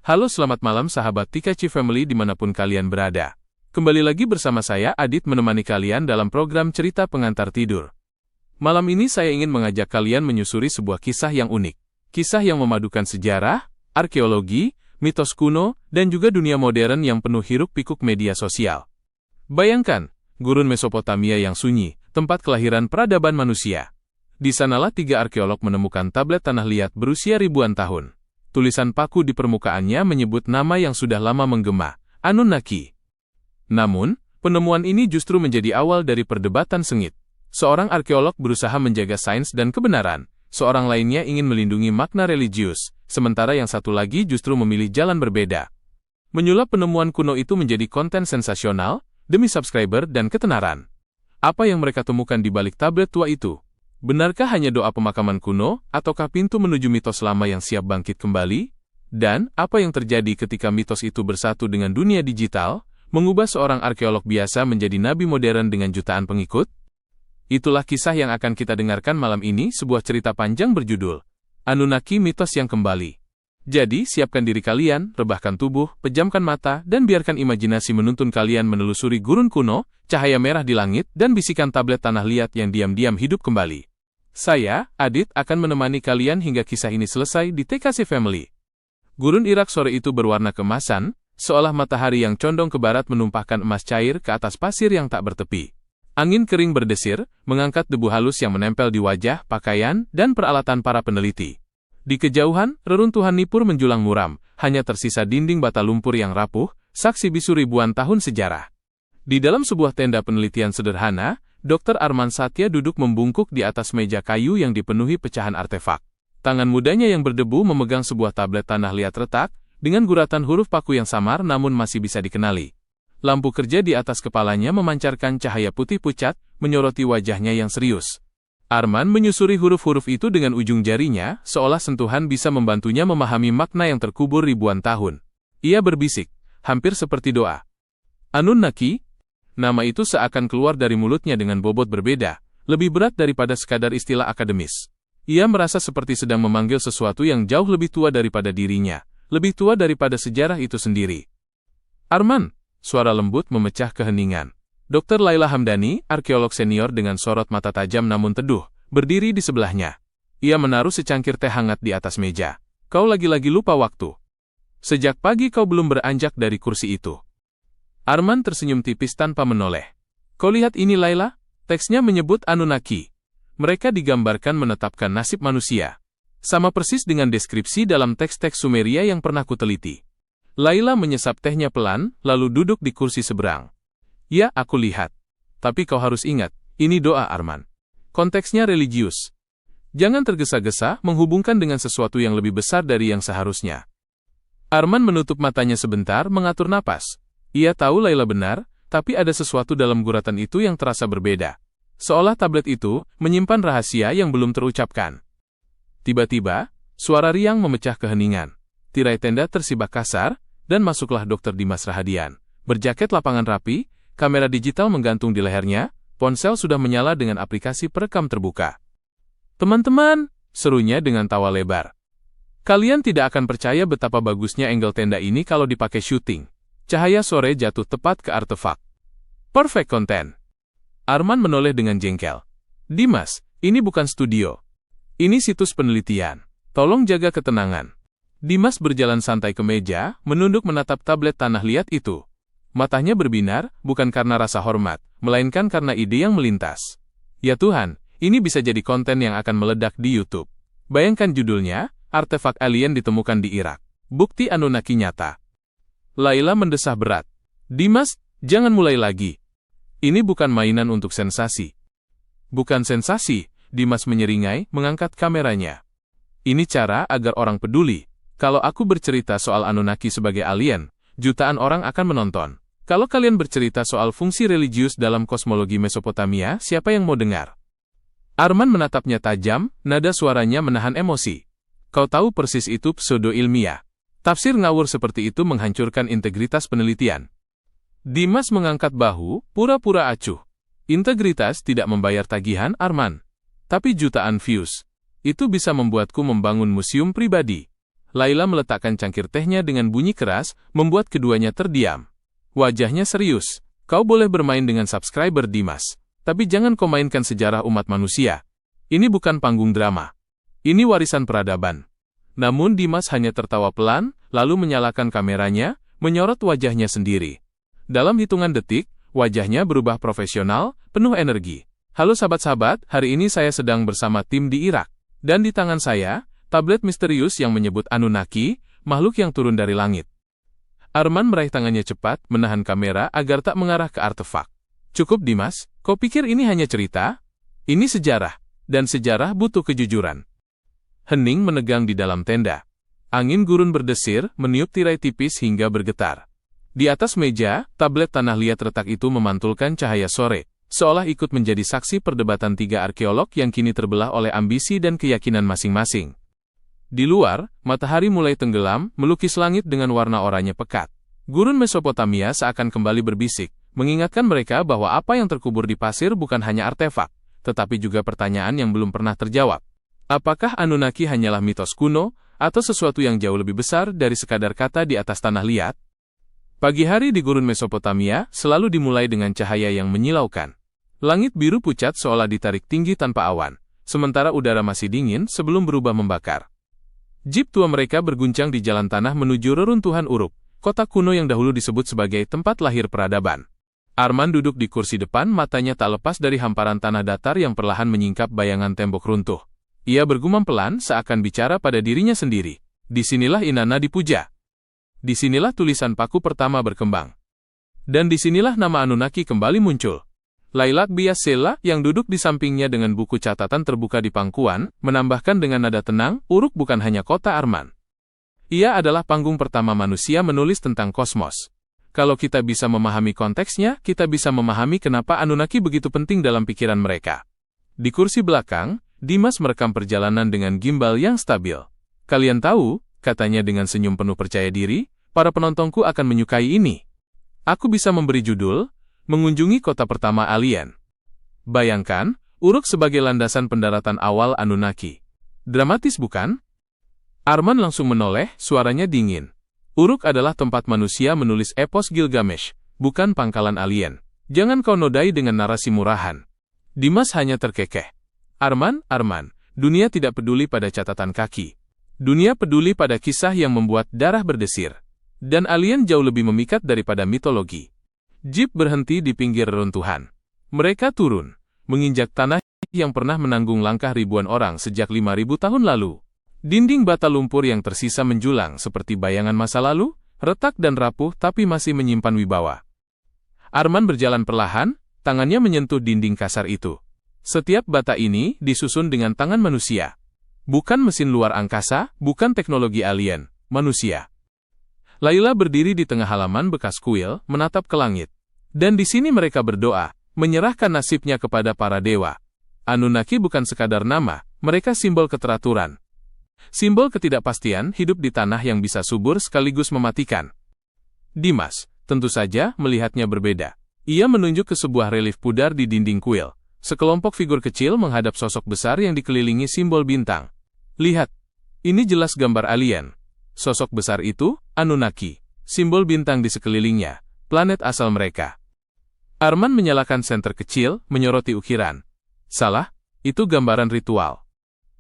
Halo, selamat malam sahabat TKC Family dimanapun kalian berada. Kembali lagi bersama saya Adit menemani kalian dalam program cerita pengantar tidur. Malam ini saya ingin mengajak kalian menyusuri sebuah kisah yang unik. Kisah yang memadukan sejarah, arkeologi, mitos kuno, dan juga dunia modern yang penuh hiruk-pikuk media sosial. Bayangkan, gurun Mesopotamia yang sunyi, tempat kelahiran peradaban manusia. Di sanalah 3 arkeolog menemukan tablet tanah liat berusia ribuan tahun. Tulisan paku di permukaannya menyebut nama yang sudah lama menggema, Anunnaki. Namun, penemuan ini justru menjadi awal dari perdebatan sengit. Seorang arkeolog berusaha menjaga sains dan kebenaran, seorang lainnya ingin melindungi makna religius, sementara yang satu lagi justru memilih jalan berbeda. Menyulap penemuan kuno itu menjadi konten sensasional, demi subscriber dan ketenaran. Apa yang mereka temukan di balik tablet tua itu? Benarkah hanya doa pemakaman kuno, ataukah pintu menuju mitos lama yang siap bangkit kembali? Dan, apa yang terjadi ketika mitos itu bersatu dengan dunia digital, mengubah seorang arkeolog biasa menjadi nabi modern dengan jutaan pengikut? Itulah kisah yang akan kita dengarkan malam ini, sebuah cerita panjang berjudul Anunnaki Mitos yang Kembali. Jadi, siapkan diri kalian, rebahkan tubuh, pejamkan mata, dan biarkan imajinasi menuntun kalian menelusuri gurun kuno, cahaya merah di langit, dan bisikan tablet tanah liat yang diam-diam hidup kembali. Saya, Adit, akan menemani kalian hingga kisah ini selesai di TKC Family. Gurun Irak sore itu berwarna keemasan, seolah matahari yang condong ke barat menumpahkan emas cair ke atas pasir yang tak bertepi. Angin kering berdesir, mengangkat debu halus yang menempel di wajah, pakaian, dan peralatan para peneliti. Di kejauhan, reruntuhan Nippur menjulang muram, hanya tersisa dinding bata lumpur yang rapuh, saksi bisu ribuan tahun sejarah. Di dalam sebuah tenda penelitian sederhana, Dr. Arman Satya duduk membungkuk di atas meja kayu yang dipenuhi pecahan artefak. Tangan mudanya yang berdebu memegang sebuah tablet tanah liat retak, dengan guratan huruf paku yang samar namun masih bisa dikenali. Lampu kerja di atas kepalanya memancarkan cahaya putih pucat, menyoroti wajahnya yang serius. Arman menyusuri huruf-huruf itu dengan ujung jarinya, seolah sentuhan bisa membantunya memahami makna yang terkubur ribuan tahun. Ia berbisik, hampir seperti doa. Anunnaki? Nama itu seakan keluar dari mulutnya dengan bobot berbeda, lebih berat daripada sekadar istilah akademis. Ia merasa seperti sedang memanggil sesuatu yang jauh lebih tua daripada dirinya, lebih tua daripada sejarah itu sendiri. Arman, suara lembut memecah keheningan. Dr. Laila Hamdani, arkeolog senior dengan sorot mata tajam namun teduh, berdiri di sebelahnya. Ia menaruh secangkir teh hangat di atas meja. Kau lagi-lagi lupa waktu. Sejak pagi kau belum beranjak dari kursi itu. Arman tersenyum tipis tanpa menoleh. Kau lihat ini Laila? Teksnya menyebut Anunnaki. Mereka digambarkan menetapkan nasib manusia. Sama persis dengan deskripsi dalam teks-teks Sumeria yang pernah kuteliti. Laila menyesap tehnya pelan, lalu duduk di kursi seberang. Ya, aku lihat. Tapi kau harus ingat, ini doa Arman. Konteksnya religius. Jangan tergesa-gesa menghubungkan dengan sesuatu yang lebih besar dari yang seharusnya. Arman menutup matanya sebentar mengatur napas. Ia tahu Laila benar, tapi ada sesuatu dalam guratan itu yang terasa berbeda. Seolah tablet itu menyimpan rahasia yang belum terucapkan. Tiba-tiba, suara riang memecah keheningan. Tirai tenda tersibak kasar, dan masuklah Dr. Dimas Rahadian. Berjaket lapangan rapi, kamera digital menggantung di lehernya, ponsel sudah menyala dengan aplikasi perekam terbuka. Teman-teman, serunya dengan tawa lebar. Kalian tidak akan percaya betapa bagusnya angle tenda ini kalau dipakai syuting. Cahaya sore jatuh tepat ke artefak. Perfect content. Arman menoleh dengan jengkel. Dimas, ini bukan studio. Ini situs penelitian. Tolong jaga ketenangan. Dimas berjalan santai ke meja, menunduk menatap tablet tanah liat itu. Matanya berbinar, bukan karena rasa hormat, melainkan karena ide yang melintas. Ya Tuhan, ini bisa jadi konten yang akan meledak di YouTube. Bayangkan judulnya, artefak alien ditemukan di Irak. Bukti Anunnaki nyata. Laila mendesah berat. Dimas, jangan mulai lagi. Ini bukan mainan untuk sensasi. Bukan sensasi, Dimas menyeringai, mengangkat kameranya. Ini cara agar orang peduli. Kalau aku bercerita soal Anunnaki sebagai alien, jutaan orang akan menonton. Kalau kalian bercerita soal fungsi religius dalam kosmologi Mesopotamia, siapa yang mau dengar? Arman menatapnya tajam, nada suaranya menahan emosi. Kau tahu persis itu pseudo-ilmiah. Tafsir ngawur seperti itu menghancurkan integritas penelitian. Dimas mengangkat bahu, pura-pura acuh. Integritas tidak membayar tagihan, Arman. Tapi jutaan views. Itu bisa membuatku membangun museum pribadi. Laila meletakkan cangkir tehnya dengan bunyi keras, membuat keduanya terdiam. Wajahnya serius. Kau boleh bermain dengan subscriber Dimas, tapi jangan kau mainkan sejarah umat manusia. Ini bukan panggung drama. Ini warisan peradaban. Namun Dimas hanya tertawa pelan, lalu menyalakan kameranya, menyorot wajahnya sendiri. Dalam hitungan detik, wajahnya berubah profesional, penuh energi. Halo sahabat-sahabat, hari ini saya sedang bersama tim di Irak. Dan di tangan saya, tablet misterius yang menyebut Anunnaki, makhluk yang turun dari langit. Arman meraih tangannya cepat, menahan kamera agar tak mengarah ke artefak. Cukup Dimas, kau pikir ini hanya cerita? Ini sejarah, dan sejarah butuh kejujuran. Hening menegang di dalam tenda. Angin gurun berdesir, meniup tirai tipis hingga bergetar. Di atas meja, tablet tanah liat retak itu memantulkan cahaya sore, seolah ikut menjadi saksi perdebatan tiga arkeolog yang kini terbelah oleh ambisi dan keyakinan masing-masing. Di luar, matahari mulai tenggelam, melukis langit dengan warna oranye pekat. Gurun Mesopotamia seakan kembali berbisik, mengingatkan mereka bahwa apa yang terkubur di pasir bukan hanya artefak, tetapi juga pertanyaan yang belum pernah terjawab. Apakah Anunnaki hanyalah mitos kuno, atau sesuatu yang jauh lebih besar dari sekadar kata di atas tanah liat? Pagi hari di gurun Mesopotamia selalu dimulai dengan cahaya yang menyilaukan. Langit biru pucat seolah ditarik tinggi tanpa awan, sementara udara masih dingin sebelum berubah membakar. Jeep tua mereka berguncang di jalan tanah menuju reruntuhan Uruk, kota kuno yang dahulu disebut sebagai tempat lahir peradaban. Arman duduk di kursi depan, matanya tak lepas dari hamparan tanah datar yang perlahan menyingkap bayangan tembok runtuh. Ia bergumam pelan seakan bicara pada dirinya sendiri. Disinilah Inanna dipuja. Disinilah tulisan paku pertama berkembang. Dan disinilah nama Anunnaki kembali muncul. Laila Biasela yang duduk di sampingnya dengan buku catatan terbuka di pangkuan, menambahkan dengan nada tenang, Uruk bukan hanya kota Arman. Ia adalah panggung pertama manusia menulis tentang kosmos. Kalau kita bisa memahami konteksnya, kita bisa memahami kenapa Anunnaki begitu penting dalam pikiran mereka. Di kursi belakang, Dimas merekam perjalanan dengan gimbal yang stabil. Kalian tahu, katanya dengan senyum penuh percaya diri, para penontonku akan menyukai ini. Aku bisa memberi judul, Mengunjungi kota pertama alien. Bayangkan, Uruk sebagai landasan pendaratan awal Anunnaki. Dramatis bukan? Arman langsung menoleh, suaranya dingin. Uruk adalah tempat manusia menulis epos Gilgamesh, bukan pangkalan alien. Jangan kau nodai dengan narasi murahan. Dimas hanya terkekeh. Arman, dunia tidak peduli pada catatan kaki. Dunia peduli pada kisah yang membuat darah berdesir. Dan alien jauh lebih memikat daripada mitologi. Jeep berhenti di pinggir reruntuhan. Mereka turun, menginjak tanah yang pernah menanggung langkah ribuan orang sejak 5.000 tahun lalu. Dinding bata lumpur yang tersisa menjulang seperti bayangan masa lalu, retak dan rapuh tapi masih menyimpan wibawa. Arman berjalan perlahan, tangannya menyentuh dinding kasar itu. Setiap bata ini disusun dengan tangan manusia. Bukan mesin luar angkasa, bukan teknologi alien, manusia. Laila berdiri di tengah halaman bekas kuil, menatap ke langit. Dan di sini mereka berdoa, menyerahkan nasibnya kepada para dewa. Anunnaki bukan sekadar nama, mereka simbol keteraturan. Simbol ketidakpastian hidup di tanah yang bisa subur sekaligus mematikan. Dimas, tentu saja, melihatnya berbeda. Ia menunjuk ke sebuah relief pudar di dinding kuil. Sekelompok figur kecil menghadap sosok besar yang dikelilingi simbol bintang. Lihat, ini jelas gambar alien. Sosok besar itu, Anunnaki. Simbol bintang di sekelilingnya, planet asal mereka. Arman menyalakan senter kecil, menyoroti ukiran. Salah, itu gambaran ritual.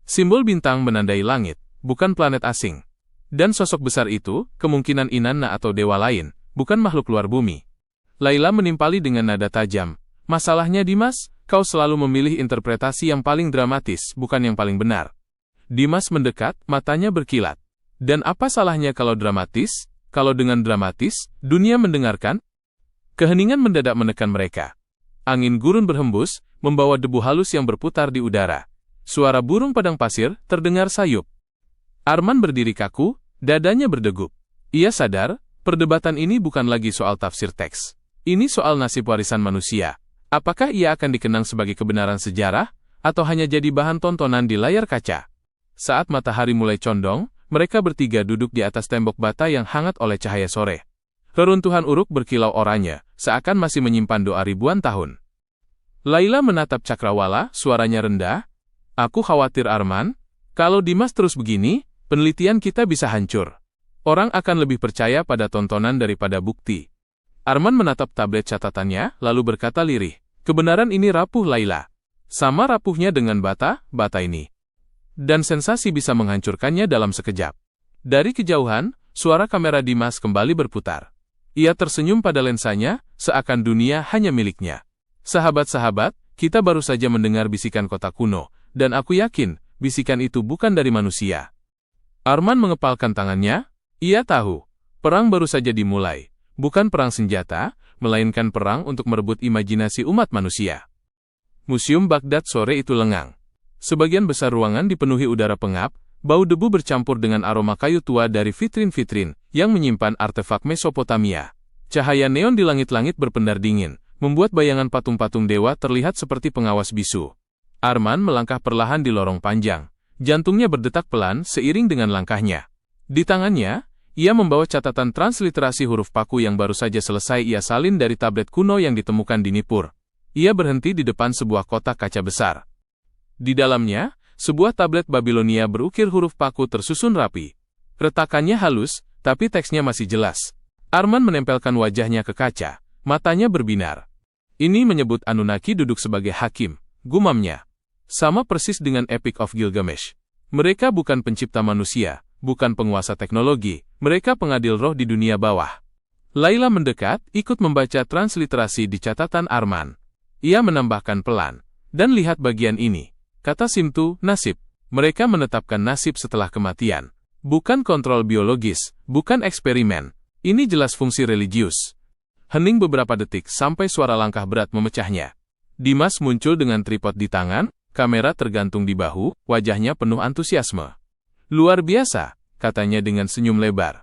Simbol bintang menandai langit, bukan planet asing. Dan sosok besar itu, kemungkinan Inanna atau dewa lain, bukan makhluk luar bumi. Laila menimpali dengan nada tajam. Masalahnya Dimas, kau selalu memilih interpretasi yang paling dramatis, bukan yang paling benar. Dimas mendekat, matanya berkilat. Dan apa salahnya kalau dramatis? Kalau dengan dramatis, dunia mendengarkan? Keheningan mendadak menekan mereka. Angin gurun berhembus, membawa debu halus yang berputar di udara. Suara burung padang pasir terdengar sayup. Arman berdiri kaku, dadanya berdegup. Ia sadar, perdebatan ini bukan lagi soal tafsir teks. Ini soal nasib warisan manusia. Apakah ia akan dikenang sebagai kebenaran sejarah, atau hanya jadi bahan tontonan di layar kaca? Saat matahari mulai condong, mereka bertiga duduk di atas tembok bata yang hangat oleh cahaya sore. Reruntuhan Uruk berkilau oranye, seakan masih menyimpan doa ribuan tahun. Laila menatap Cakrawala, suaranya rendah. Aku khawatir Arman, kalau Dimas terus begini, penelitian kita bisa hancur. Orang akan lebih percaya pada tontonan daripada bukti. Arman menatap tablet catatannya, lalu berkata lirih, kebenaran ini rapuh Laila. Sama rapuhnya dengan bata ini. Dan sensasi bisa menghancurkannya dalam sekejap. Dari kejauhan, suara kamera Dimas kembali berputar. Ia tersenyum pada lensanya, seakan dunia hanya miliknya. Sahabat-sahabat, kita baru saja mendengar bisikan kota kuno, dan aku yakin, bisikan itu bukan dari manusia. Arman mengepalkan tangannya. Ia tahu, perang baru saja dimulai, bukan perang senjata, melainkan perang untuk merebut imajinasi umat manusia. Museum Baghdad sore itu lengang. Sebagian besar ruangan dipenuhi udara pengap, bau debu bercampur dengan aroma kayu tua dari vitrin-vitrin yang menyimpan artefak Mesopotamia. Cahaya neon di langit-langit berpendar dingin, membuat bayangan patung-patung dewa terlihat seperti pengawas bisu. Arman melangkah perlahan di lorong panjang. Jantungnya berdetak pelan seiring dengan langkahnya. Di tangannya, ia membawa catatan transliterasi huruf Paku yang baru saja selesai ia salin dari tablet kuno yang ditemukan di Nippur. Ia berhenti di depan sebuah kotak kaca besar. Di dalamnya, sebuah tablet Babilonia berukir huruf Paku tersusun rapi. Retakannya halus, tapi teksnya masih jelas. Arman menempelkan wajahnya ke kaca, matanya berbinar. Ini menyebut Anunnaki duduk sebagai hakim, gumamnya. Sama persis dengan Epic of Gilgamesh. Mereka bukan pencipta manusia, bukan penguasa teknologi, mereka pengadil roh di dunia bawah. Laila mendekat, ikut membaca transliterasi di catatan Arman. Ia menambahkan pelan. Dan lihat bagian ini. Kata Simtu, nasib. Mereka menetapkan nasib setelah kematian. Bukan kontrol biologis, bukan eksperimen. Ini jelas fungsi religius. Hening beberapa detik sampai suara langkah berat memecahnya. Dimas muncul dengan tripod di tangan, kamera tergantung di bahu, wajahnya penuh antusiasme. Luar biasa, katanya dengan senyum lebar.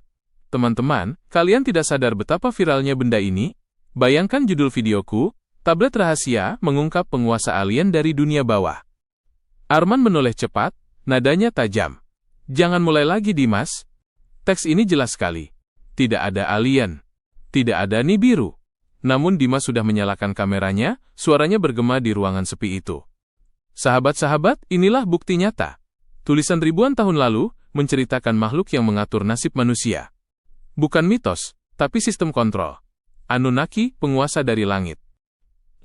Teman-teman, kalian tidak sadar betapa viralnya benda ini? Bayangkan judul videoku, tablet rahasia mengungkap penguasa alien dari dunia bawah. Arman menoleh cepat, nadanya tajam. Jangan mulai lagi Dimas. Teks ini jelas sekali. Tidak ada alien. Tidak ada Nibiru. Namun Dimas sudah menyalakan kameranya, suaranya bergema di ruangan sepi itu. Sahabat-sahabat, inilah bukti nyata. Tulisan ribuan tahun lalu, menceritakan makhluk yang mengatur nasib manusia. Bukan mitos, tapi sistem kontrol. Anunnaki, penguasa dari langit.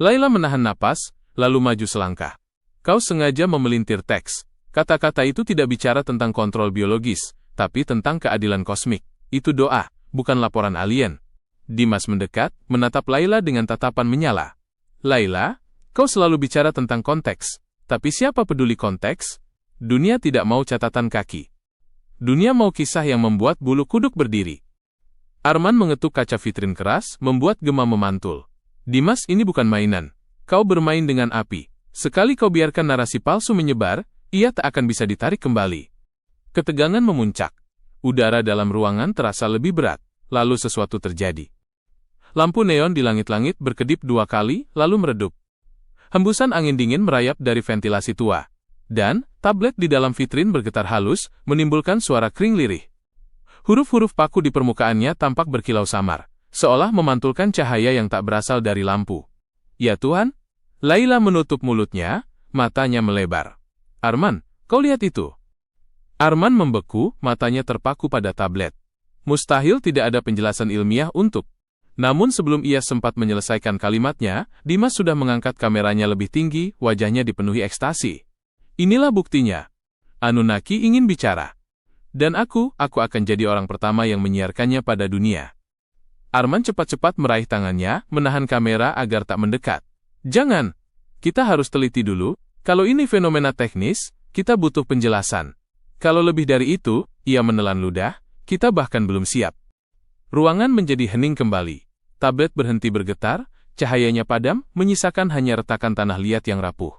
Laila menahan napas, lalu maju selangkah. Kau sengaja memelintir teks. Kata-kata itu tidak bicara tentang kontrol biologis, tapi tentang keadilan kosmik. Itu doa, bukan laporan alien. Dimas mendekat, menatap Laila dengan tatapan menyala. Laila, kau selalu bicara tentang konteks. Tapi siapa peduli konteks? Dunia tidak mau catatan kaki. Dunia mau kisah yang membuat bulu kuduk berdiri. Arman mengetuk kaca vitrin keras, membuat gema memantul. Dimas, ini bukan mainan. Kau bermain dengan api. Sekali kau biarkan narasi palsu menyebar, ia tak akan bisa ditarik kembali. Ketegangan memuncak. Udara dalam ruangan terasa lebih berat. Lalu sesuatu terjadi. Lampu neon di langit-langit berkedip 2 kali, lalu meredup. Hembusan angin dingin merayap dari ventilasi tua. Dan, tablet di dalam vitrin bergetar halus, menimbulkan suara kering lirih. Huruf-huruf Paku di permukaannya tampak berkilau samar, seolah memantulkan cahaya yang tak berasal dari lampu. Ya Tuhan? Laila menutup mulutnya, matanya melebar. Arman, kau lihat itu? Arman membeku, matanya terpaku pada tablet. Mustahil tidak ada penjelasan ilmiah untuk. Namun sebelum ia sempat menyelesaikan kalimatnya, Dimas sudah mengangkat kameranya lebih tinggi, wajahnya dipenuhi ekstasi. Inilah buktinya. Anunnaki ingin bicara. Dan aku akan jadi orang pertama yang menyiarkannya pada dunia. Arman cepat-cepat meraih tangannya, menahan kamera agar tak mendekat. Jangan. Kita harus teliti dulu. Kalau ini fenomena teknis, kita butuh penjelasan. Kalau lebih dari itu, ia menelan ludah, kita bahkan belum siap. Ruangan menjadi hening kembali. Tablet berhenti bergetar, cahayanya padam, menyisakan hanya retakan tanah liat yang rapuh.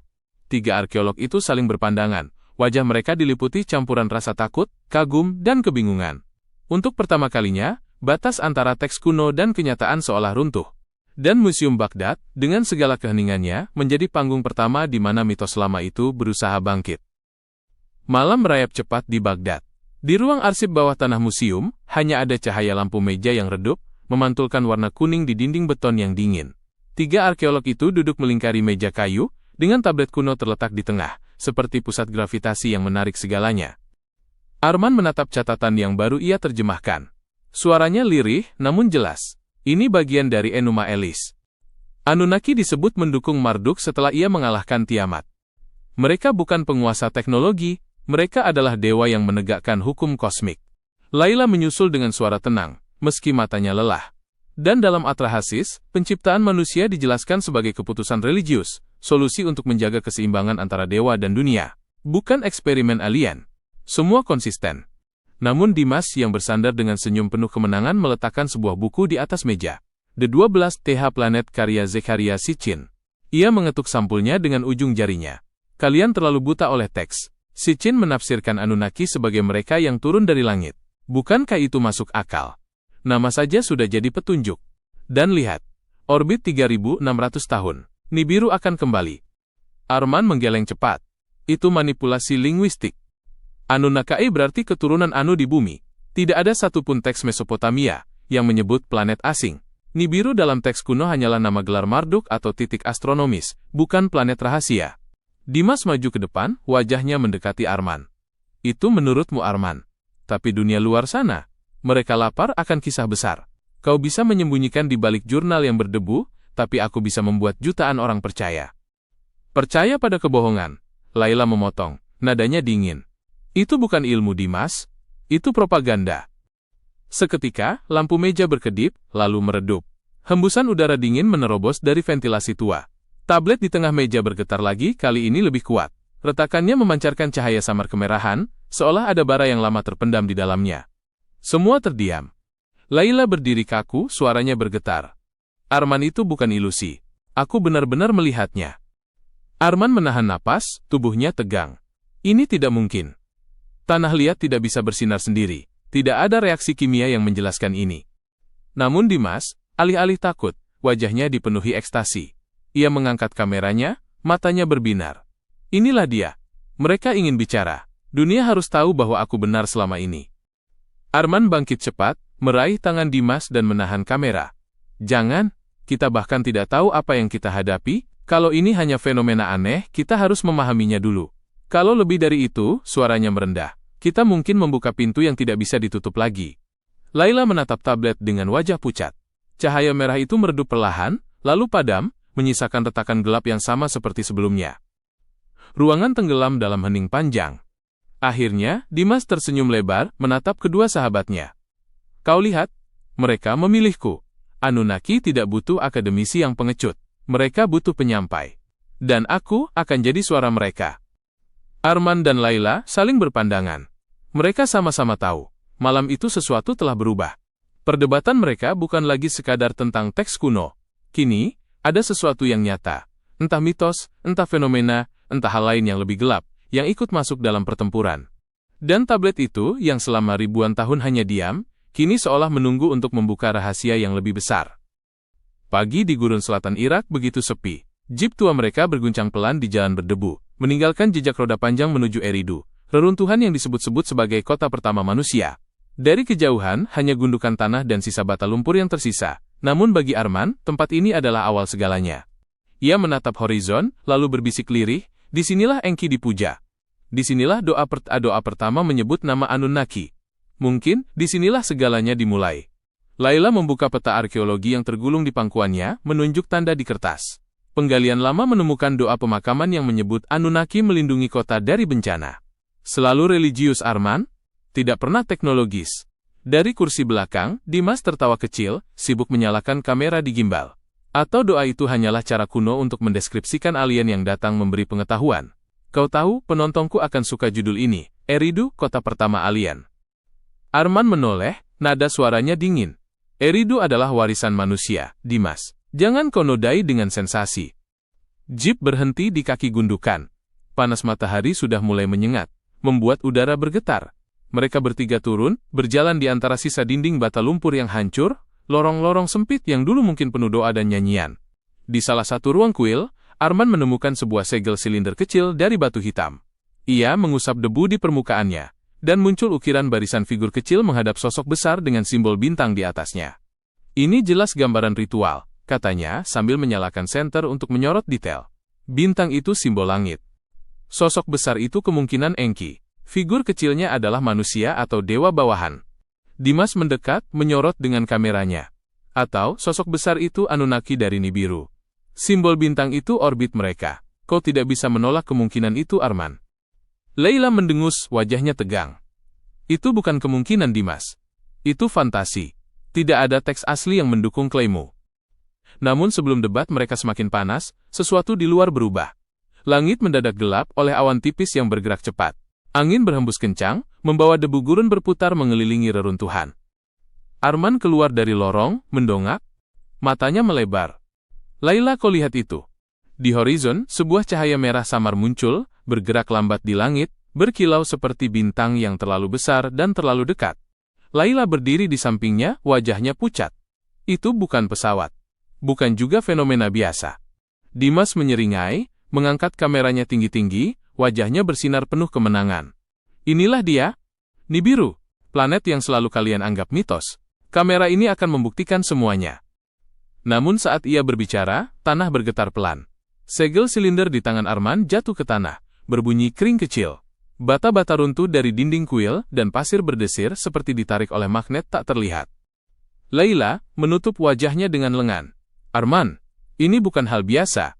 3 arkeolog itu saling berpandangan, wajah mereka diliputi campuran rasa takut, kagum, dan kebingungan. Untuk pertama kalinya, batas antara teks kuno dan kenyataan seolah runtuh. Dan Museum Baghdad, dengan segala keheningannya, menjadi panggung pertama di mana mitos lama itu berusaha bangkit. Malam merayap cepat di Baghdad. Di ruang arsip bawah tanah museum, hanya ada cahaya lampu meja yang redup, memantulkan warna kuning di dinding beton yang dingin. 3 arkeolog itu duduk melingkari meja kayu, dengan tablet kuno terletak di tengah, seperti pusat gravitasi yang menarik segalanya. Arman menatap catatan yang baru ia terjemahkan. Suaranya lirih, namun jelas. Ini bagian dari Enuma Elish. Anunnaki disebut mendukung Marduk setelah ia mengalahkan Tiamat. Mereka bukan penguasa teknologi, mereka adalah dewa yang menegakkan hukum kosmik. Layla menyusul dengan suara tenang, meski matanya lelah. Dan dalam Atrahasis, penciptaan manusia dijelaskan sebagai keputusan religius, solusi untuk menjaga keseimbangan antara dewa dan dunia. Bukan eksperimen alien. Semua konsisten. Namun Dimas yang bersandar dengan senyum penuh kemenangan meletakkan sebuah buku di atas meja. The 12 TH Planet karya Zechariah Sitchin. Ia mengetuk sampulnya dengan ujung jarinya. Kalian terlalu buta oleh teks. Sitchin menafsirkan Anunnaki sebagai mereka yang turun dari langit. Bukankah itu masuk akal? Nama saja sudah jadi petunjuk. Dan lihat, orbit 3600 tahun. Nibiru akan kembali. Arman menggeleng cepat. Itu manipulasi linguistik. Anunnaki berarti keturunan Anu di bumi. Tidak ada satupun teks Mesopotamia yang menyebut planet asing. Nibiru dalam teks kuno hanyalah nama gelar Marduk atau titik astronomis, bukan planet rahasia. Dimas maju ke depan, wajahnya mendekati Arman. Itu menurutmu Arman. Tapi dunia luar sana, mereka lapar akan kisah besar. Kau bisa menyembunyikan di balik jurnal yang berdebu, tapi aku bisa membuat jutaan orang percaya. Percaya pada kebohongan. Layla memotong, nadanya dingin. Itu bukan ilmu Dimas, itu propaganda. Seketika, lampu meja berkedip, lalu meredup. Hembusan udara dingin menerobos dari ventilasi tua. Tablet di tengah meja bergetar lagi, kali ini lebih kuat. Retakannya memancarkan cahaya samar kemerahan, seolah ada bara yang lama terpendam di dalamnya. Semua terdiam. Layla berdiri kaku, suaranya bergetar. Arman itu bukan ilusi. Aku benar-benar melihatnya. Arman menahan napas, tubuhnya tegang. Ini tidak mungkin. Tanah liat tidak bisa bersinar sendiri. Tidak ada reaksi kimia yang menjelaskan ini. Namun Dimas, alih-alih takut, wajahnya dipenuhi ekstasi. Ia mengangkat kameranya, matanya berbinar. Inilah dia. Mereka ingin bicara. Dunia harus tahu bahwa aku benar selama ini. Arman bangkit cepat, meraih tangan Dimas dan menahan kamera. Jangan, kita bahkan tidak tahu apa yang kita hadapi. Kalau ini hanya fenomena aneh, kita harus memahaminya dulu. Kalau lebih dari itu, suaranya merendah. Kita mungkin membuka pintu yang tidak bisa ditutup lagi. Layla menatap tablet dengan wajah pucat. Cahaya merah itu meredup perlahan, lalu padam, menyisakan retakan gelap yang sama seperti sebelumnya. Ruangan tenggelam dalam hening panjang. Akhirnya, Dimas tersenyum lebar, menatap kedua sahabatnya. Kau lihat, mereka memilihku. Anunnaki tidak butuh akademisi yang pengecut. Mereka butuh penyampai. Dan aku akan jadi suara mereka. Arman dan Layla saling berpandangan. Mereka sama-sama tahu, malam itu sesuatu telah berubah. Perdebatan mereka bukan lagi sekadar tentang teks kuno. Kini, ada sesuatu yang nyata. Entah mitos, entah fenomena, entah hal lain yang lebih gelap, yang ikut masuk dalam pertempuran. Dan tablet itu, yang selama ribuan tahun hanya diam, kini seolah menunggu untuk membuka rahasia yang lebih besar. Pagi di gurun selatan Irak begitu sepi. Jeep tua mereka berguncang pelan di jalan berdebu, meninggalkan jejak roda panjang menuju Eridu, reruntuhan yang disebut-sebut sebagai kota pertama manusia. Dari kejauhan, hanya gundukan tanah dan sisa bata lumpur yang tersisa. Namun bagi Arman, tempat ini adalah awal segalanya. Ia menatap horizon, lalu berbisik lirih, disinilah Enki dipuja. Disinilah doa pertama menyebut nama Anunnaki. Mungkin, disinilah segalanya dimulai. Layla membuka peta arkeologi yang tergulung di pangkuannya, menunjuk tanda di kertas. Penggalian lama menemukan doa pemakaman yang menyebut Anunnaki melindungi kota dari bencana. Selalu religius Arman, tidak pernah teknologis. Dari kursi belakang, Dimas tertawa kecil, sibuk menyalakan kamera di gimbal. Atau doa itu hanyalah cara kuno untuk mendeskripsikan alien yang datang memberi pengetahuan. Kau tahu, penontonku akan suka judul ini, Eridu, kota pertama alien. Arman menoleh, nada suaranya dingin. Eridu adalah warisan manusia, Dimas. Jangan kau nodai dengan sensasi. Jeep berhenti di kaki gundukan. Panas matahari sudah mulai menyengat, membuat udara bergetar. Mereka bertiga turun, berjalan di antara sisa dinding bata lumpur yang hancur, lorong-lorong sempit yang dulu mungkin penuh doa dan nyanyian. Di salah satu ruang kuil, Arman menemukan sebuah segel silinder kecil dari batu hitam. Ia mengusap debu di permukaannya, dan muncul ukiran barisan figur kecil menghadap sosok besar dengan simbol bintang di atasnya. Ini jelas gambaran ritual, katanya sambil menyalakan senter untuk menyorot detail. Bintang itu simbol langit. Sosok besar itu kemungkinan Enki. Figur kecilnya adalah manusia atau dewa bawahan. Dimas mendekat, menyorot dengan kameranya. Atau, sosok besar itu Anunnaki dari Nibiru. Simbol bintang itu orbit mereka. Kau tidak bisa menolak kemungkinan itu, Arman. Laila mendengus, wajahnya tegang. Itu bukan kemungkinan, Dimas. Itu fantasi. Tidak ada teks asli yang mendukung klaimmu. Namun sebelum debat mereka semakin panas, sesuatu di luar berubah. Langit mendadak gelap oleh awan tipis yang bergerak cepat. Angin berhembus kencang, membawa debu gurun berputar mengelilingi reruntuhan. Arman keluar dari lorong, mendongak. Matanya melebar. Laila, kau lihat itu? Di horizon, sebuah cahaya merah samar muncul, bergerak lambat di langit, berkilau seperti bintang yang terlalu besar dan terlalu dekat. Laila berdiri di sampingnya, wajahnya pucat. Itu bukan pesawat. Bukan juga fenomena biasa. Dimas menyeringai, mengangkat kameranya tinggi-tinggi, wajahnya bersinar penuh kemenangan. Inilah dia, Nibiru, planet yang selalu kalian anggap mitos. Kamera ini akan membuktikan semuanya. Namun saat ia berbicara, tanah bergetar pelan. Segel silinder di tangan Arman jatuh ke tanah, berbunyi kering kecil. Bata-bata runtuh dari dinding kuil, dan pasir berdesir seperti ditarik oleh magnet tak terlihat. Laila menutup wajahnya dengan lengan. Arman, ini bukan hal biasa.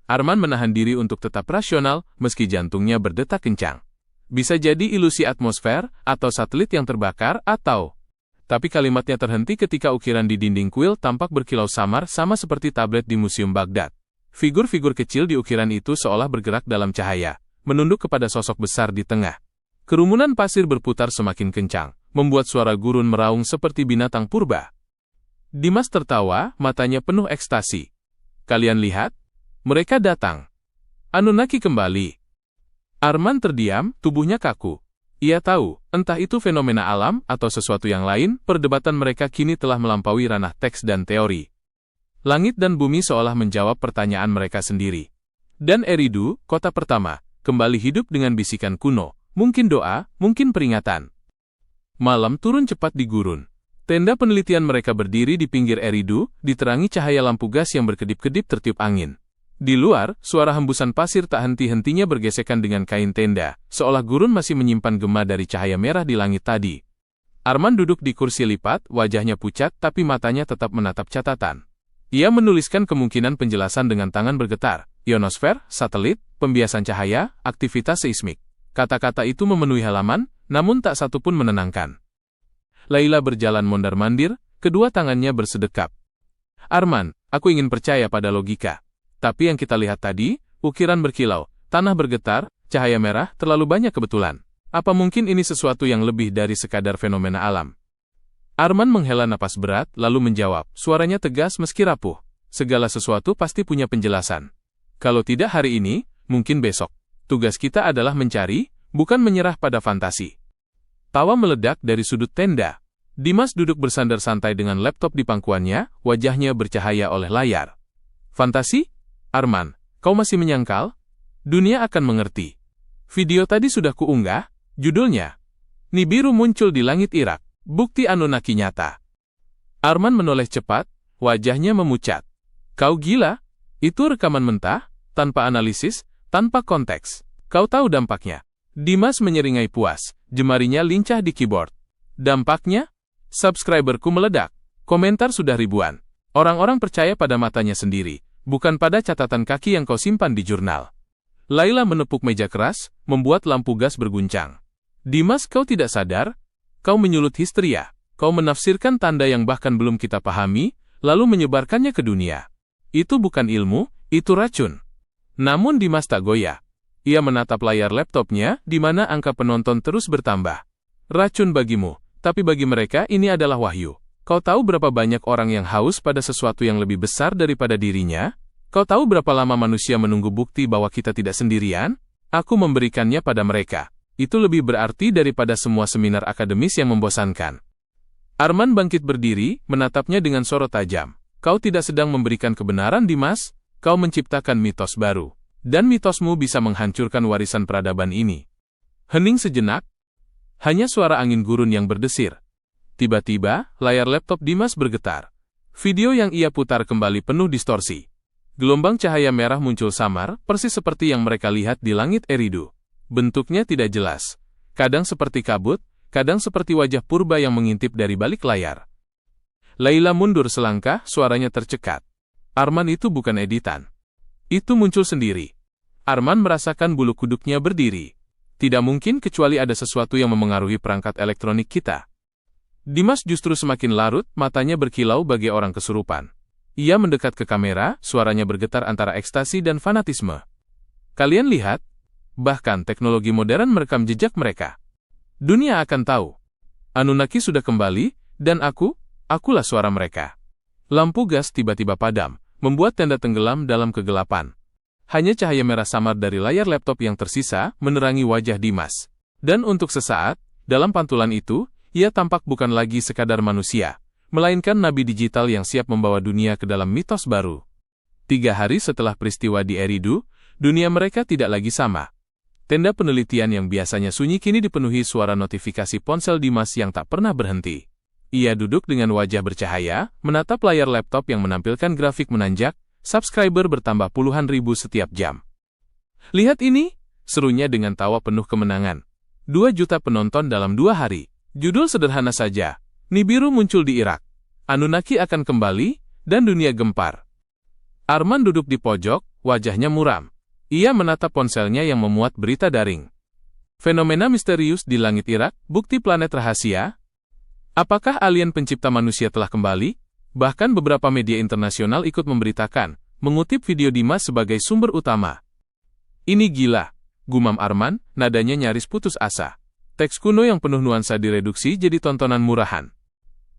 Arman menahan diri untuk tetap rasional, meski jantungnya berdetak kencang. Bisa jadi ilusi atmosfer, atau satelit yang terbakar, atau... Tapi kalimatnya terhenti ketika ukiran di dinding kuil tampak berkilau samar sama seperti tablet di Museum Baghdad. Figur-figur kecil di ukiran itu seolah bergerak dalam cahaya, menunduk kepada sosok besar di tengah. Kerumunan pasir berputar semakin kencang, membuat suara gurun meraung seperti binatang purba. Dimas tertawa, matanya penuh ekstasi. Kalian lihat? Mereka datang. Anunnaki kembali. Arman terdiam, tubuhnya kaku. Ia tahu, entah itu fenomena alam atau sesuatu yang lain, perdebatan mereka kini telah melampaui ranah teks dan teori. Langit dan bumi seolah menjawab pertanyaan mereka sendiri. Dan Eridu, kota pertama, kembali hidup dengan bisikan kuno, mungkin doa, mungkin peringatan. Malam turun cepat di gurun. Tenda penelitian mereka berdiri di pinggir Eridu, diterangi cahaya lampu gas yang berkedip-kedip tertiup angin. Di luar, suara hembusan pasir tak henti-hentinya bergesekan dengan kain tenda, seolah gurun masih menyimpan gema dari cahaya merah di langit tadi. Arman duduk di kursi lipat, wajahnya pucat tapi matanya tetap menatap catatan. Ia menuliskan kemungkinan penjelasan dengan tangan bergetar, ionosfer, satelit, pembiasan cahaya, aktivitas seismik. Kata-kata itu memenuhi halaman, namun tak satu pun menenangkan. Laila berjalan mondar-mandir, kedua tangannya bersedekap. Arman, aku ingin percaya pada logika. Tapi yang kita lihat tadi, ukiran berkilau, tanah bergetar, cahaya merah, terlalu banyak kebetulan. Apa mungkin ini sesuatu yang lebih dari sekadar fenomena alam? Arman menghela napas berat, lalu menjawab, suaranya tegas meski rapuh. Segala sesuatu pasti punya penjelasan. Kalau tidak hari ini, mungkin besok. Tugas kita adalah mencari, bukan menyerah pada fantasi. Tawa meledak dari sudut tenda. Dimas duduk bersandar santai dengan laptop di pangkuannya, wajahnya bercahaya oleh layar. Fantasi? Arman, kau masih menyangkal? Dunia akan mengerti. Video tadi sudah kuunggah, judulnya Nibiru muncul di langit Irak, bukti Anunnaki nyata. Arman menoleh cepat, wajahnya memucat. Kau gila? Itu rekaman mentah, tanpa analisis, tanpa konteks. Kau tahu dampaknya? Dimas menyeringai puas, jemarinya lincah di keyboard. Dampaknya? Subscriberku meledak. Komentar sudah ribuan. Orang-orang percaya pada matanya sendiri, bukan pada catatan kaki yang kau simpan di jurnal. Laila menepuk meja keras, membuat lampu gas berguncang. Dimas, kau tidak sadar? Kau menyulut histeria. Kau menafsirkan tanda yang bahkan belum kita pahami, lalu menyebarkannya ke dunia. Itu bukan ilmu, itu racun. Namun Dimas tak goyah. Ia menatap layar laptopnya, di mana angka penonton terus bertambah. Racun bagimu, tapi bagi mereka ini adalah wahyu. Kau tahu berapa banyak orang yang haus pada sesuatu yang lebih besar daripada dirinya? Kau tahu berapa lama manusia menunggu bukti bahwa kita tidak sendirian? Aku memberikannya pada mereka. Itu lebih berarti daripada semua seminar akademis yang membosankan. Arman bangkit berdiri, menatapnya dengan sorot tajam. Kau tidak sedang memberikan kebenaran, Dimas. Kau menciptakan mitos baru. Dan mitosmu bisa menghancurkan warisan peradaban ini. Hening sejenak. Hanya suara angin gurun yang berdesir. Tiba-tiba, layar laptop Dimas bergetar. Video yang ia putar kembali penuh distorsi. Gelombang cahaya merah muncul samar, persis seperti yang mereka lihat di langit Eridu. Bentuknya tidak jelas. Kadang seperti kabut, kadang seperti wajah purba yang mengintip dari balik layar. Laila mundur selangkah, suaranya tercekat. Arman itu bukan editan. Itu muncul sendiri. Arman merasakan bulu kuduknya berdiri. Tidak mungkin kecuali ada sesuatu yang memengaruhi perangkat elektronik kita. Dimas justru semakin larut, matanya berkilau bagai orang kesurupan. Ia mendekat ke kamera, suaranya bergetar antara ekstasi dan fanatisme. Kalian lihat? Bahkan teknologi modern merekam jejak mereka. Dunia akan tahu. Anunnaki sudah kembali, dan akulah suara mereka. Lampu gas tiba-tiba padam, membuat tenda tenggelam dalam kegelapan. Hanya cahaya merah samar dari layar laptop yang tersisa menerangi wajah Dimas. Dan untuk sesaat, dalam pantulan itu, ia tampak bukan lagi sekadar manusia, melainkan nabi digital yang siap membawa dunia ke dalam mitos baru. 3 hari setelah peristiwa di Eridu, dunia mereka tidak lagi sama. Tenda penelitian yang biasanya sunyi kini dipenuhi suara notifikasi ponsel Dimas yang tak pernah berhenti. Ia duduk dengan wajah bercahaya, menatap layar laptop yang menampilkan grafik menanjak, subscriber bertambah puluhan ribu setiap jam. Lihat ini, serunya dengan tawa penuh kemenangan. 2 juta penonton dalam 2 hari. Judul sederhana saja, Nibiru muncul di Irak. Anunnaki akan kembali, dan dunia gempar. Arman duduk di pojok, wajahnya muram. Ia menatap ponselnya yang memuat berita daring. Fenomena misterius di langit Irak, bukti planet rahasia. Apakah alien pencipta manusia telah kembali? Bahkan beberapa media internasional ikut memberitakan, mengutip video Dimas sebagai sumber utama. Ini gila, gumam Arman, nadanya nyaris putus asa. Teks kuno yang penuh nuansa direduksi jadi tontonan murahan.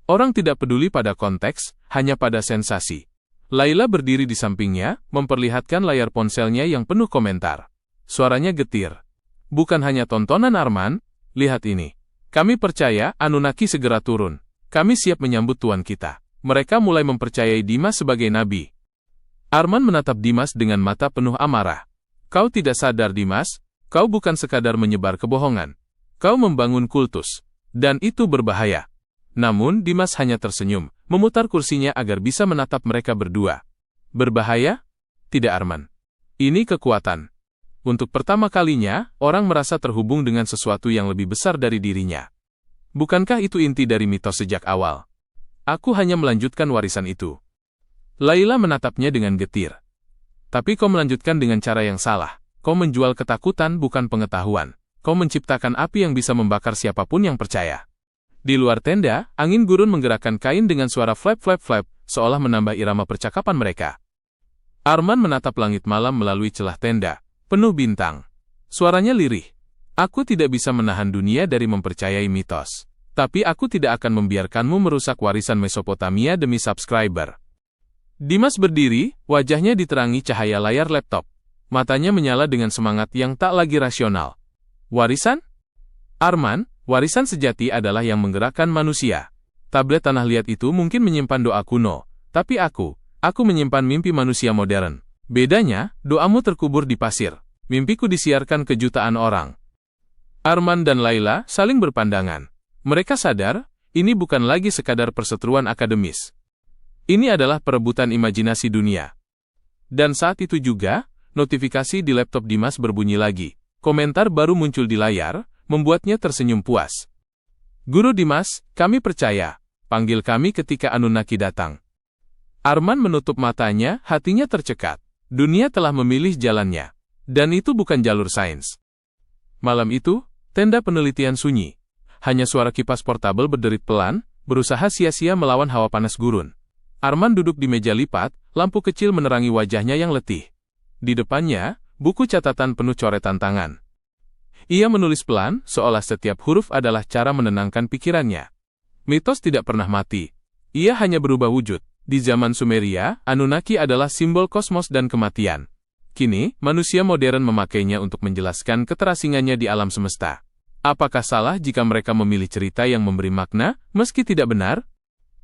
Orang tidak peduli pada konteks, hanya pada sensasi. Laila berdiri di sampingnya, memperlihatkan layar ponselnya yang penuh komentar. Suaranya getir. Bukan hanya tontonan Arman, lihat ini. Kami percaya Anunnaki segera turun. Kami siap menyambut Tuhan kita. Mereka mulai mempercayai Dimas sebagai nabi. Arman menatap Dimas dengan mata penuh amarah. Kau tidak sadar Dimas, kau bukan sekadar menyebar kebohongan. Kau membangun kultus. Dan itu berbahaya. Namun Dimas hanya tersenyum, memutar kursinya agar bisa menatap mereka berdua. Berbahaya? Tidak Arman. Ini kekuatan. Untuk pertama kalinya, orang merasa terhubung dengan sesuatu yang lebih besar dari dirinya. Bukankah itu inti dari mitos sejak awal? Aku hanya melanjutkan warisan itu. Laila menatapnya dengan getir. Tapi kau melanjutkan dengan cara yang salah. Kau menjual ketakutan bukan pengetahuan. Kau menciptakan api yang bisa membakar siapapun yang percaya. Di luar tenda, angin gurun menggerakkan kain dengan suara flap-flap-flap, seolah menambah irama percakapan mereka. Arman menatap langit malam melalui celah tenda, penuh bintang. Suaranya lirih. Aku tidak bisa menahan dunia dari mempercayai mitos. Tapi aku tidak akan membiarkanmu merusak warisan Mesopotamia demi subscriber. Dimas berdiri, wajahnya diterangi cahaya layar laptop. Matanya menyala dengan semangat yang tak lagi rasional. Warisan? Arman, warisan sejati adalah yang menggerakkan manusia. Tablet tanah liat itu mungkin menyimpan doa kuno, tapi aku menyimpan mimpi manusia modern. Bedanya, doamu terkubur di pasir. Mimpiku disiarkan ke jutaan orang. Arman dan Laila saling berpandangan. Mereka sadar, ini bukan lagi sekadar perseteruan akademis. Ini adalah perebutan imajinasi dunia. Dan saat itu juga, notifikasi di laptop Dimas berbunyi lagi. Komentar baru muncul di layar, membuatnya tersenyum puas. Guru Dimas, kami percaya. Panggil kami ketika Anunnaki datang. Arman menutup matanya, hatinya tercekat. Dunia telah memilih jalannya. Dan itu bukan jalur sains. Malam itu, tenda penelitian sunyi. Hanya suara kipas portabel berderit pelan, berusaha sia-sia melawan hawa panas gurun. Arman duduk di meja lipat, lampu kecil menerangi wajahnya yang letih. Di depannya, buku catatan penuh coretan tangan. Ia menulis pelan, seolah setiap huruf adalah cara menenangkan pikirannya. Mitos tidak pernah mati. Ia hanya berubah wujud. Di zaman Sumeria, Anunnaki adalah simbol kosmos dan kematian. Kini, manusia modern memakainya untuk menjelaskan keterasingannya di alam semesta. Apakah salah jika mereka memilih cerita yang memberi makna, meski tidak benar?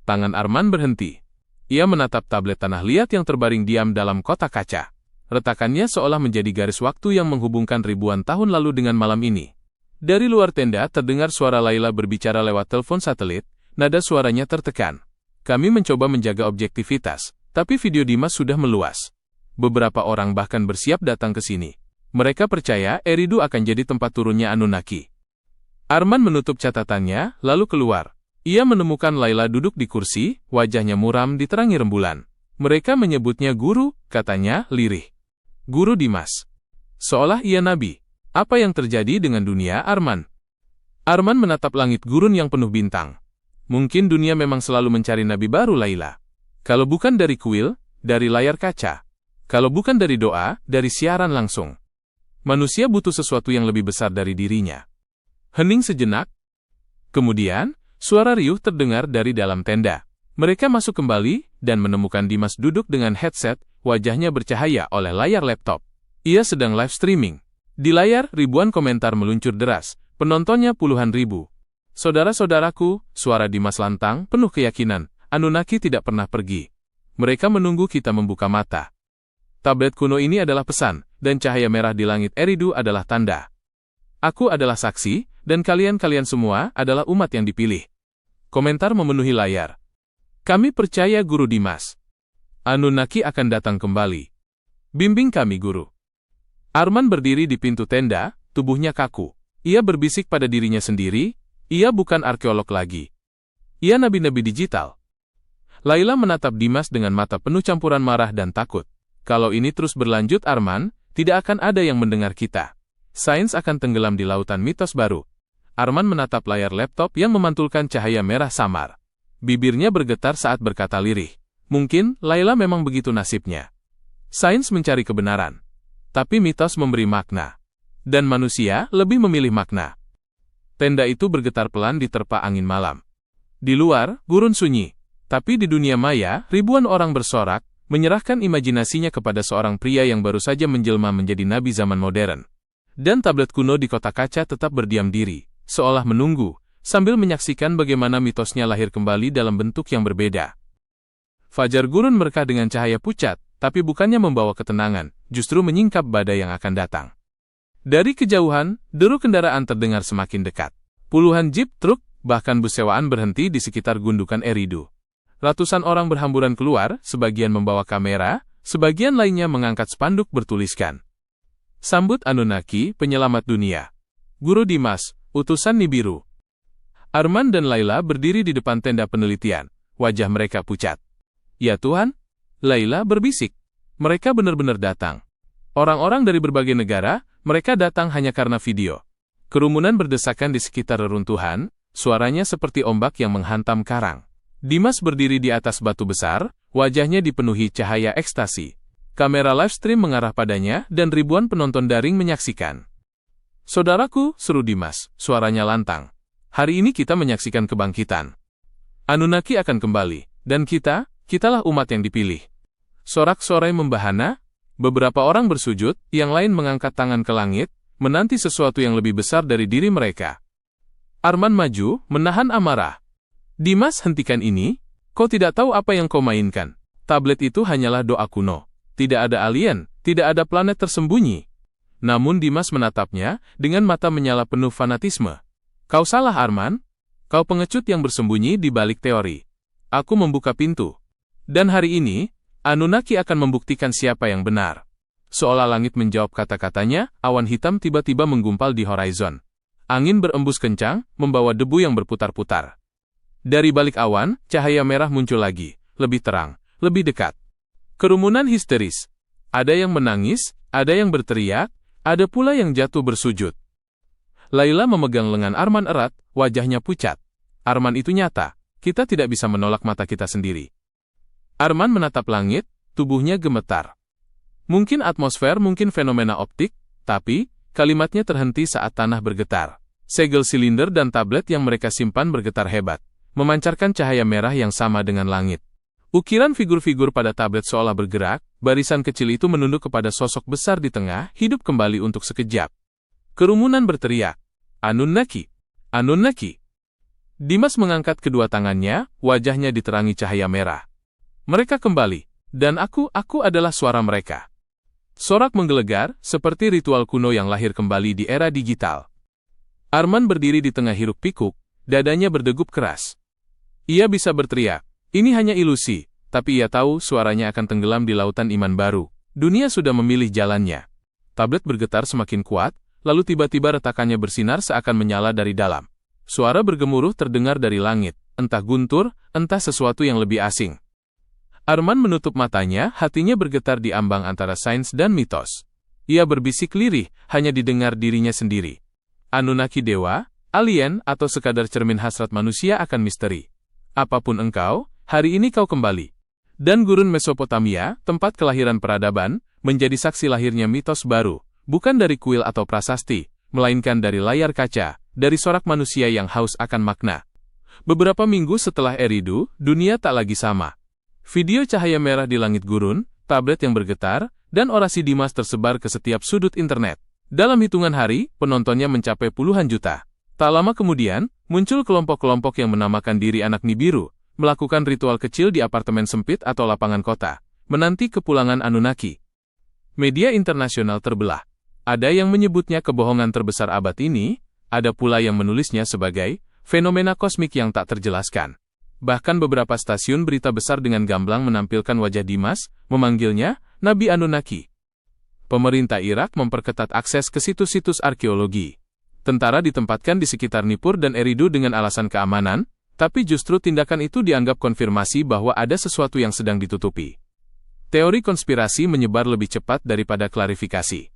Tangan Arman berhenti. Ia menatap tablet tanah liat yang terbaring diam dalam kotak kaca. Retakannya seolah menjadi garis waktu yang menghubungkan ribuan tahun lalu dengan malam ini. Dari luar tenda terdengar suara Laila berbicara lewat telepon satelit, nada suaranya tertekan. Kami mencoba menjaga objektivitas, tapi video Dimas sudah meluas. Beberapa orang bahkan bersiap datang ke sini. Mereka percaya Eridu akan jadi tempat turunnya Anunnaki. Arman menutup catatannya, lalu keluar. Ia menemukan Laila duduk di kursi, wajahnya muram diterangi rembulan. Mereka menyebutnya guru, katanya, lirih. Guru Dimas. Seolah ia nabi. Apa yang terjadi dengan dunia Arman? Arman menatap langit gurun yang penuh bintang. Mungkin dunia memang selalu mencari nabi baru Laila. Kalau bukan dari kuil, dari layar kaca. Kalau bukan dari doa, dari siaran langsung. Manusia butuh sesuatu yang lebih besar dari dirinya. Hening sejenak. Kemudian, suara riuh terdengar dari dalam tenda. Mereka masuk kembali dan menemukan Dimas duduk dengan headset, wajahnya bercahaya oleh layar laptop. Ia sedang live streaming. Di layar, ribuan komentar meluncur deras, penontonnya puluhan ribu. Saudara-saudaraku, suara Dimas lantang, penuh keyakinan, Anunnaki tidak pernah pergi. Mereka menunggu kita membuka mata. Tablet kuno ini adalah pesan, dan cahaya merah di langit Eridu adalah tanda. Aku adalah saksi, dan kalian-kalian semua adalah umat yang dipilih. Komentar memenuhi layar. Kami percaya Guru Dimas. Anunnaki akan datang kembali. Bimbing kami Guru. Arman berdiri di pintu tenda, tubuhnya kaku. Ia berbisik pada dirinya sendiri, ia bukan arkeolog lagi. Ia nabi-nabi digital. Laila menatap Dimas dengan mata penuh campuran marah dan takut. Kalau ini terus berlanjut Arman, tidak akan ada yang mendengar kita. Sains akan tenggelam di lautan mitos baru. Arman menatap layar laptop yang memantulkan cahaya merah samar. Bibirnya bergetar saat berkata lirih. Mungkin, Laila memang begitu nasibnya. Sains mencari kebenaran. Tapi mitos memberi makna. Dan manusia lebih memilih makna. Tenda itu bergetar pelan diterpa angin malam. Di luar, gurun sunyi. Tapi di dunia maya, ribuan orang bersorak, menyerahkan imajinasinya kepada seorang pria yang baru saja menjelma menjadi nabi zaman modern. Dan tablet kuno di kotak kaca tetap berdiam diri, seolah menunggu, sambil menyaksikan bagaimana mitosnya lahir kembali dalam bentuk yang berbeda. Fajar gurun merekah dengan cahaya pucat, tapi bukannya membawa ketenangan, justru menyingkap badai yang akan datang. Dari kejauhan, deru kendaraan terdengar semakin dekat. Puluhan jeep, truk, bahkan bus sewaan berhenti di sekitar gundukan Eridu. Ratusan orang berhamburan keluar, sebagian membawa kamera, sebagian lainnya mengangkat spanduk bertuliskan. Sambut Anunnaki, penyelamat dunia. Guru Dimas, utusan Nibiru. Arman dan Laila berdiri di depan tenda penelitian, wajah mereka pucat. Ya Tuhan, Laila berbisik. Mereka benar-benar datang. Orang-orang dari berbagai negara, mereka datang hanya karena video. Kerumunan berdesakan di sekitar reruntuhan, suaranya seperti ombak yang menghantam karang. Dimas berdiri di atas batu besar, wajahnya dipenuhi cahaya ekstasi. Kamera live stream mengarah padanya dan ribuan penonton daring menyaksikan. Saudaraku, seru Dimas, suaranya lantang. Hari ini kita menyaksikan kebangkitan. Anunnaki akan kembali, dan kitalah umat yang dipilih. Sorak-sorai membahana, beberapa orang bersujud, yang lain mengangkat tangan ke langit, menanti sesuatu yang lebih besar dari diri mereka. Arman maju, menahan amarah. Dimas, hentikan ini. Kau tidak tahu apa yang kau mainkan. Tablet itu hanyalah doa kuno. Tidak ada alien, tidak ada planet tersembunyi. Namun Dimas menatapnya, dengan mata menyala penuh fanatisme. Kau salah Arman. Kau pengecut yang bersembunyi di balik teori. Aku membuka pintu. Dan hari ini, Anunnaki akan membuktikan siapa yang benar. Seolah langit menjawab kata-katanya, awan hitam tiba-tiba menggumpal di horizon. Angin berembus kencang, membawa debu yang berputar-putar. Dari balik awan, cahaya merah muncul lagi, lebih terang, lebih dekat. Kerumunan histeris. Ada yang menangis, ada yang berteriak, ada pula yang jatuh bersujud. Laila memegang lengan Arman erat, wajahnya pucat. Arman itu nyata, kita tidak bisa menolak mata kita sendiri. Arman menatap langit, tubuhnya gemetar. Mungkin atmosfer, mungkin fenomena optik, tapi kalimatnya terhenti saat tanah bergetar. Segel silinder dan tablet yang mereka simpan bergetar hebat, memancarkan cahaya merah yang sama dengan langit. Ukiran figur-figur pada tablet seolah bergerak, barisan kecil itu menunduk kepada sosok besar di tengah, hidup kembali untuk sekejap. Kerumunan berteriak, Anunnaki! Anunnaki! Dimas mengangkat kedua tangannya, wajahnya diterangi cahaya merah. Mereka kembali, dan aku adalah suara mereka. Sorak menggelegar, seperti ritual kuno yang lahir kembali di era digital. Arman berdiri di tengah hiruk-pikuk, dadanya berdegup keras. Ia bisa berteriak, ini hanya ilusi, tapi ia tahu suaranya akan tenggelam di lautan iman baru. Dunia sudah memilih jalannya. Tablet bergetar semakin kuat, lalu tiba-tiba retakannya bersinar seakan menyala dari dalam. Suara bergemuruh terdengar dari langit, entah guntur, entah sesuatu yang lebih asing. Arman menutup matanya, hatinya bergetar di ambang antara sains dan mitos. Ia berbisik lirih, hanya didengar dirinya sendiri. Anunnaki dewa, alien, atau sekadar cermin hasrat manusia akan misteri. Apapun engkau, hari ini kau kembali. Dan gurun Mesopotamia, tempat kelahiran peradaban, menjadi saksi lahirnya mitos baru, bukan dari kuil atau prasasti, melainkan dari layar kaca, dari sorak manusia yang haus akan makna. Beberapa minggu setelah Eridu, dunia tak lagi sama. Video cahaya merah di langit gurun, tablet yang bergetar, dan orasi Dimas tersebar ke setiap sudut internet. Dalam hitungan hari, penontonnya mencapai puluhan juta. Tak lama kemudian, muncul kelompok-kelompok yang menamakan diri anak Nibiru, melakukan ritual kecil di apartemen sempit atau lapangan kota, menanti kepulangan Anunnaki. Media internasional terbelah. Ada yang menyebutnya kebohongan terbesar abad ini, ada pula yang menulisnya sebagai fenomena kosmik yang tak terjelaskan. Bahkan beberapa stasiun berita besar dengan gamblang menampilkan wajah Dimas, memanggilnya Nabi Anunnaki. Pemerintah Irak memperketat akses ke situs-situs arkeologi. Tentara ditempatkan di sekitar Nippur dan Eridu dengan alasan keamanan, tapi justru tindakan itu dianggap konfirmasi bahwa ada sesuatu yang sedang ditutupi. Teori konspirasi menyebar lebih cepat daripada klarifikasi.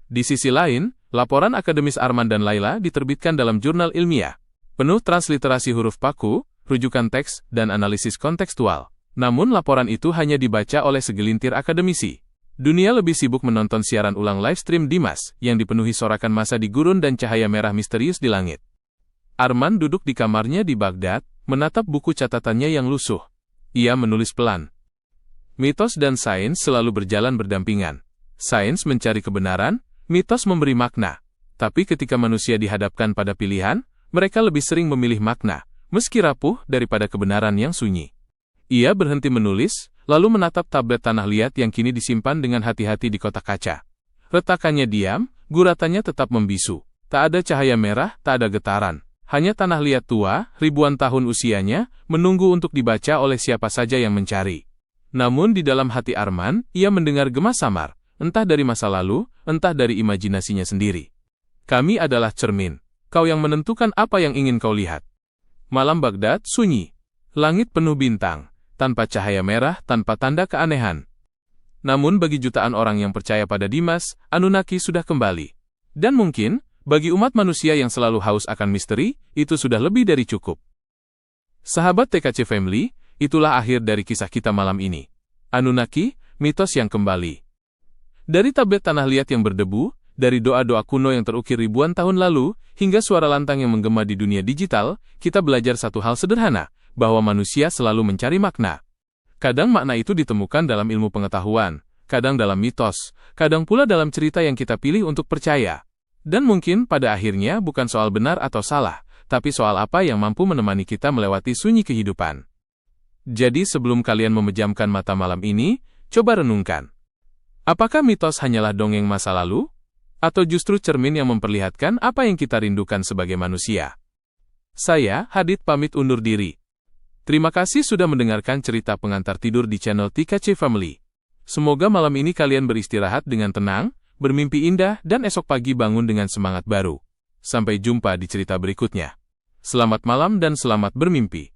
Di sisi lain, laporan akademis Arman dan Laila diterbitkan dalam jurnal ilmiah, penuh transliterasi huruf paku, rujukan teks, dan analisis kontekstual. Namun laporan itu hanya dibaca oleh segelintir akademisi. Dunia lebih sibuk menonton siaran ulang live stream Dimas, yang dipenuhi sorakan massa di gurun dan cahaya merah misterius di langit. Arman duduk di kamarnya di Baghdad, menatap buku catatannya yang lusuh. Ia menulis pelan. Mitos dan sains selalu berjalan berdampingan. Sains mencari kebenaran, mitos memberi makna. Tapi ketika manusia dihadapkan pada pilihan, mereka lebih sering memilih makna, meski rapuh daripada kebenaran yang sunyi. Ia berhenti menulis, lalu menatap tablet tanah liat yang kini disimpan dengan hati-hati di kotak kaca. Retakannya diam, guratannya tetap membisu. Tak ada cahaya merah, tak ada getaran. Hanya tanah liat tua, ribuan tahun usianya, menunggu untuk dibaca oleh siapa saja yang mencari. Namun di dalam hati Arman, ia mendengar gema samar, entah dari masa lalu, entah dari imajinasinya sendiri. Kami adalah cermin. Kau yang menentukan apa yang ingin kau lihat. Malam Baghdad sunyi. Langit penuh bintang, tanpa cahaya merah, tanpa tanda keanehan. Namun bagi jutaan orang yang percaya pada Dimas, Anunnaki sudah kembali. Dan mungkin, bagi umat manusia yang selalu haus akan misteri, itu sudah lebih dari cukup. Sahabat TKC Family, itulah akhir dari kisah kita malam ini. Anunnaki, mitos yang kembali. Dari tablet tanah liat yang berdebu, dari doa-doa kuno yang terukir ribuan tahun lalu, hingga suara lantang yang menggema di dunia digital, kita belajar satu hal sederhana, bahwa manusia selalu mencari makna. Kadang makna itu ditemukan dalam ilmu pengetahuan, kadang dalam mitos, kadang pula dalam cerita yang kita pilih untuk percaya. Dan mungkin pada akhirnya bukan soal benar atau salah, tapi soal apa yang mampu menemani kita melewati sunyi kehidupan. Jadi sebelum kalian memejamkan mata malam ini, coba renungkan. Apakah mitos hanyalah dongeng masa lalu? Atau justru cermin yang memperlihatkan apa yang kita rindukan sebagai manusia? Saya, Hadid, pamit undur diri. Terima kasih sudah mendengarkan cerita pengantar tidur di channel TKC Family. Semoga malam ini kalian beristirahat dengan tenang, bermimpi indah, dan esok pagi bangun dengan semangat baru. Sampai jumpa di cerita berikutnya. Selamat malam dan selamat bermimpi.